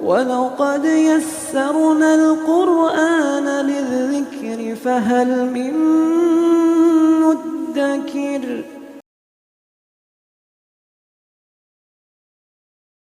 وَلَقَدْ يَسَّرْنَا الْقُرْآنَ لِلذِّكْرِ فَهَلْ مِن مُّدَّكِرٍ۔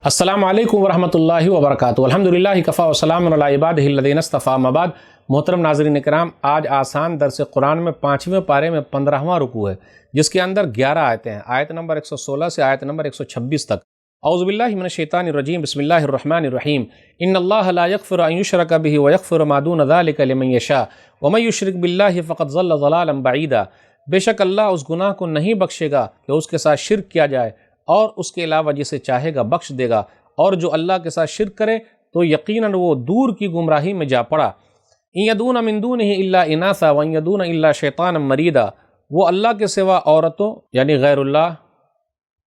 السلام علیکم ورحمۃ اللہ وبرکاتہ۔ الحمدللہ کفا وسلام علی عبادہ الذین اصطفیٰ، اما بعد۔ محترم ناظرین کرام، آج آسان درس قرآن میں 5ویں پارے میں 15واں رکوع ہے، جس کے اندر 11 آیتیں ہیں، آیت نمبر 116 سے آیت نمبر 126 تک۔ اعوذ باللہ من الشیطان الرجیم، بسم اللہ الرحمن الرحیم۔ ان اللہ لا یغفر ان یشرک بہ ویغفر ما دون ذلک لمن یشاء ومن یشرک باللہ فقد ضل ضلالا بعیدا۔ بے شک اللہ اس گناہ کو نہیں بخشے گا کہ اس کے ساتھ شرک کیا جائے، اور اس کے علاوہ جسے چاہے گا بخش دے گا، اور جو اللہ کے ساتھ شرک کرے تو یقیناً وہ دور کی گمراہی میں جا پڑا۔ ان یدون من دونہ الا اناثا وان یدون الا شیطانا مریدا۔ وہ اللہ کے سوا عورتوں یعنی غیر اللہ،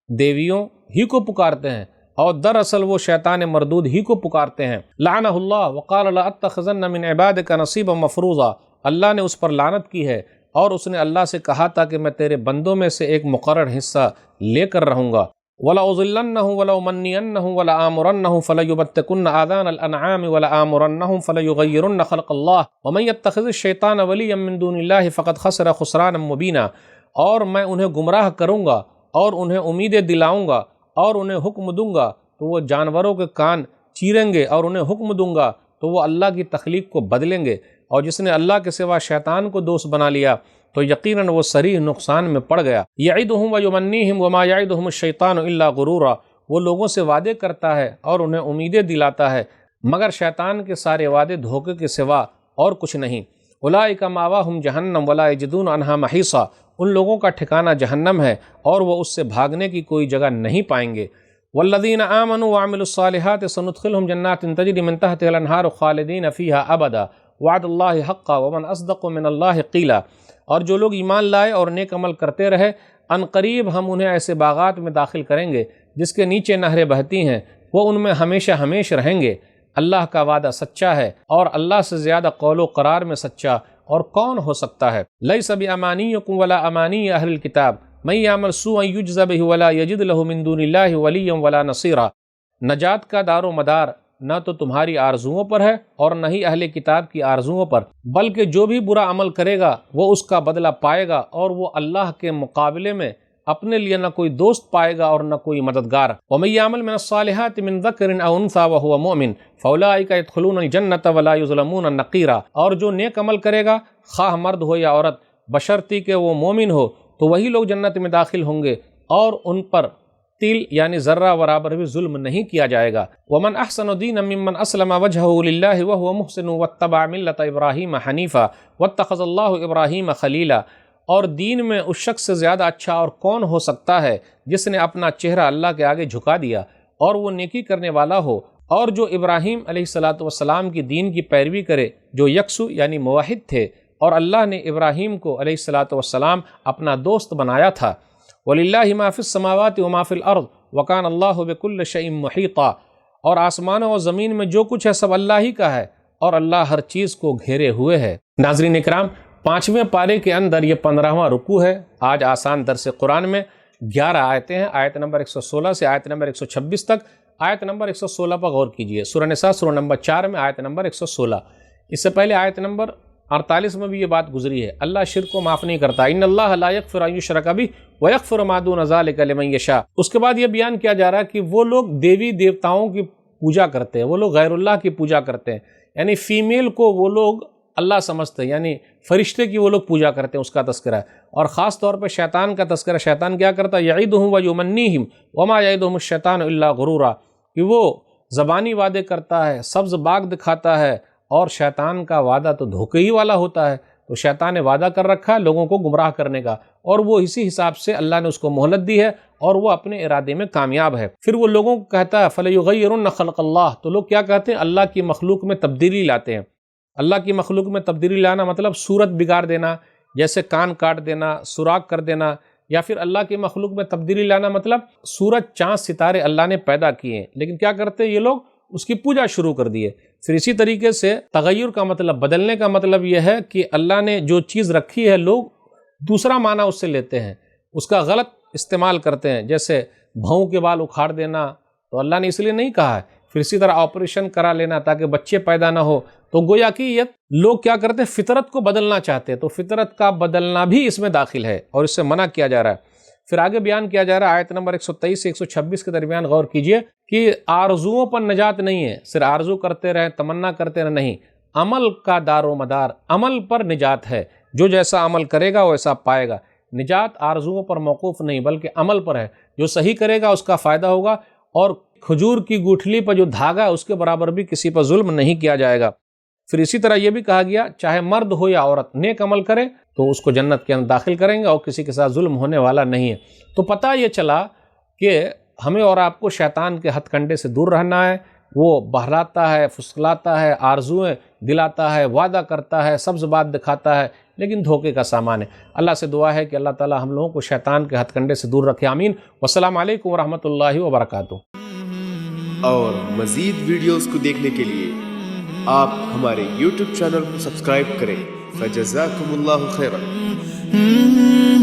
دیویوں ہی کو پکارتے ہیں، اور دراصل وہ شیطان مردود ہی کو پکارتے ہیں۔ لعنہ اللہ وقال لاتخذن من عبادک نصیبا مفروضا۔ اللہ نے اس پر لعنت کی ہے، اور اس نے اللہ سے کہا تھا کہ میں تیرے بندوں میں سے ایک مقرر حصہ لے کر رہوں گا۔ وَلَأُضِلَّنَّهُمْ وَلَأُمَنِّيَنَّهُمْ وَلَآمُرَنَّهُمْ فَلَيُبَتِّكُنَّ آذَانَ الْأَنْعَامِ وَلَآمُرَنَّهُمْ فَلَيُغَيِّرُنَّ خَلْقَ اللَّهِ وَمَن يَتَّخِذِ الشَّيْطَانَ وَلِيًّا مِّن دُونِ اللَّهِ فَقَدْ خَسِرَ خُسْرَانًا مُّبِينًا۔ اور میں انہیں گمراہ کروں گا، اور انہیں امیدیں دلاؤں گا، اور انہیں حکم دوں گا تو وہ جانوروں کے کان چیریں گے، اور انہیں حکم دوں گا تو وہ اللہ کی تخلیق کو بدلیں گے۔ اور جس نے اللہ کے سوا شیطان کو دوست بنا لیا تو یقیناً وہ صریح نقصان میں پڑ گیا۔ یعدہم ویمنیہم وما یعدہم الشیطان الا غرورا۔ وہ لوگوں سے وعدے کرتا ہے اور انہیں امیدیں دلاتا ہے، مگر شیطان کے سارے وعدے دھوکے کے سوا اور کچھ نہیں۔ اولئک مأواہم جہنم ولا یجدون عنہا محیصا۔ ان لوگوں کا ٹھکانہ جہنم ہے، اور وہ اس سے بھاگنے کی کوئی جگہ نہیں پائیں گے۔ والذین آمنوا وعملوا الصالحات سندخلهم جنات تجری من تحتها الانہار خالدین فیہا ابدا وعد اللہ حقا ومن اصدق من اللہ قیلا۔ اور جو لوگ ایمان لائے اور نیک عمل کرتے رہے، ان قریب ہم انہیں ایسے باغات میں داخل کریں گے جس کے نیچے نہریں بہتی ہیں، وہ ان میں ہمیشہ ہمیشہ رہیں گے۔ اللہ کا وعدہ سچا ہے، اور اللہ سے زیادہ قول و قرار میں سچا اور کون ہو سکتا ہے۔ لیس بامانیکم ولا امانی اہل الکتاب من یعمل سوءا یجز بہ ولا یجد لہ من دون اللہ ولیا ولا نصیرا۔ نجات کا دار و مدار نہ تو تمہاری آرزوؤں پر ہے اور نہ ہی اہل کتاب کی آرزوؤں پر، بلکہ جو بھی برا عمل کرے گا وہ اس کا بدلہ پائے گا، اور وہ اللہ کے مقابلے میں اپنے لیے نہ کوئی دوست پائے گا اور نہ کوئی مددگار۔ وَمَن يَعْمَلْ مِنَ الصَّالِحَاتِ مِن ذَكَرٍ أَوْ أُنثَىٰ وَهُوَ مُؤْمِنٌ فَأُولَٰئِكَ يَدْخُلُونَ الْجَنَّةَ وَلَا يُظْلَمُونَ نَقِيرًا۔ اور جو نیک عمل کرے گا، خواہ مرد ہو یا عورت، بشرطی کہ وہ مومن ہو، تو وہی لوگ جنت میں داخل ہوں گے، اور ان پر تل یعنی ذرہ برابر بھی ظلم نہیں کیا جائے گا۔ وَمَنْ أَحْسَنُ دِينًا مِّمَّنْ أَسْلَمَ وَجْهَهُ لِلَّهِ وَهُوَ مُحْسِنٌ وَاتَّبَعَ مِلَّةَ إِبْرَاهِيمَ حَنِيفًا وَاتَّخَذَ اللَّهُ إِبْرَاهِيمَ خَلِيلًا۔ اور دین میں اس شخص سے زیادہ اچھا اور کون ہو سکتا ہے جس نے اپنا چہرہ اللہ کے آگے جھکا دیا اور وہ نیکی کرنے والا ہو، اور جو ابراہیم علیہ السلام کی دین کی پیروی کرے، جو یکسو یعنی موحد تھے، اور اللہ نے ابراہیم کو علیہ السلام اپنا دوست بنایا تھا۔ وَلِلَّهِ مَا فِي السَّمَاوَاتِ وَمَا فِي الْأَرْضِ وَكَانَ اللَّهُ بِكُلِّ شَيْءٍ مُحِيطًا۔ اور آسمانوں اور زمین میں جو کچھ ہے سب اللہ ہی کا ہے، اور اللہ ہر چیز کو گھیرے ہوئے ہے۔ ناظرین اکرام، 5ویں پارے کے اندر یہ 15واں رکوع ہے۔ آج آسان درس قرآن میں 11 آیتیں ہیں، آیت نمبر 116 سے آیت نمبر 126 تک۔ آیت نمبر 116 پر غور کیجئے، سورہ نساء سورہ نمبر 4 میں آیت نمبر 116۔ اس سے پہلے آیت نمبر 48 میں بھی یہ بات گزری ہے، اللہ شرک کو معاف نہیں کرتا۔ ان اللہ لا یغفر ان یشرک بہ ویغفر ما دون ذلک لمن یشاء۔ اس کے بعد یہ بیان کیا جا رہا ہے کہ وہ لوگ دیوی دیوتاؤں کی پوجا کرتے ہیں، وہ لوگ غیر اللہ کی پوجا کرتے ہیں، یعنی فیمیل کو وہ لوگ اللہ سمجھتے ہیں، یعنی فرشتے کی وہ لوگ پوجا کرتے ہیں، اس کا تذکرہ ہے۔ اور خاص طور پہ شیطان کا تذکرہ، شیطان کیا کرتا ہے؟ یعدہم ویمنیہم وما یعدہم الشیطان الا غرورا، کہ وہ زبانی وعدے کرتا ہے، سبز باغ دکھاتا ہے، اور شیطان کا وعدہ تو دھوکے ہی والا ہوتا ہے۔ تو شیطان نے وعدہ کر رکھا ہے لوگوں کو گمراہ کرنے کا، اور وہ اسی حساب سے اللہ نے اس کو مہلت دی ہے، اور وہ اپنے ارادے میں کامیاب ہے۔ پھر وہ لوگوں کو کہتا ہے فَلَيُغَيِّرُنَّ خَلْقَ اللَّهِ، تو لوگ کیا کہتے ہیں؟ اللہ کی مخلوق میں تبدیلی لاتے ہیں۔ اللہ کی مخلوق میں تبدیلی لانا مطلب صورت بگاڑ دینا، جیسے کان کاٹ دینا، سوراخ کر دینا، یا پھر اللہ کی مخلوق میں تبدیلی لانا مطلب سورج چاند ستارے اللہ نے پیدا کیے ہیں، لیکن کیا کرتے ہیں یہ لوگ؟ اس کی پوجا شروع کر دیے۔ پھر اسی طریقے سے تغیر کا مطلب، بدلنے کا مطلب یہ ہے کہ اللہ نے جو چیز رکھی ہے لوگ دوسرا معنی اس سے لیتے ہیں، اس کا غلط استعمال کرتے ہیں، جیسے بھوں کے بال اکھاڑ دینا، تو اللہ نے اس لیے نہیں کہا ہے۔ پھر اسی طرح آپریشن کرا لینا تاکہ بچے پیدا نہ ہو. تو گویا کہ یہ لوگ کیا کرتے ہیں، فطرت کو بدلنا چاہتے ہیں، تو فطرت کا بدلنا بھی اس میں داخل ہے اور اس سے منع کیا جا رہا ہے. پھر آگے بیان کیا جا رہا ہے آیت نمبر 123 سے 126 کے درمیان، غور کیجئے کہ آرزوؤں پر نجات نہیں ہے، صرف آرزو کرتے رہے، تمنا کرتے رہے، نہیں، عمل کا دار و مدار عمل پر نجات ہے. جو جیسا عمل کرے گا ویسا پائے گا. نجات آرزوؤں پر موقوف نہیں بلکہ عمل پر ہے. جو صحیح کرے گا اس کا فائدہ ہوگا، اور کھجور کی گٹھلی پر جو دھاگا ہے اس کے برابر بھی کسی پر ظلم نہیں کیا جائے گا. پھر اسی طرح یہ بھی کہا گیا چاہے مرد ہو یا عورت نیک عمل کرے تو اس کو جنت کے اندر داخل کریں گے اور کسی کے ساتھ ظلم ہونے والا نہیں ہے. تو پتہ یہ چلا کہ ہمیں اور آپ کو شیطان کے ہتھ کنڈے سے دور رہنا ہے. وہ بہلاتا ہے، فسلاتا ہے، آرزوئیں دلاتا ہے، وعدہ کرتا ہے، سبز بات دکھاتا ہے، لیکن دھوکے کا سامان ہے. اللہ سے دعا ہے کہ اللہ تعالی ہم لوگوں کو شیطان کے ہتھ کنڈے سے دور رکھے. آمین. والسلام علیکم ورحمۃ اللہ وبرکاتہ. اور مزید ویڈیوز کو دیکھنے کے لیے آپ ہمارے YouTube چینل کو سبسکرائب کریں. فجزاکم اللہ خیرا.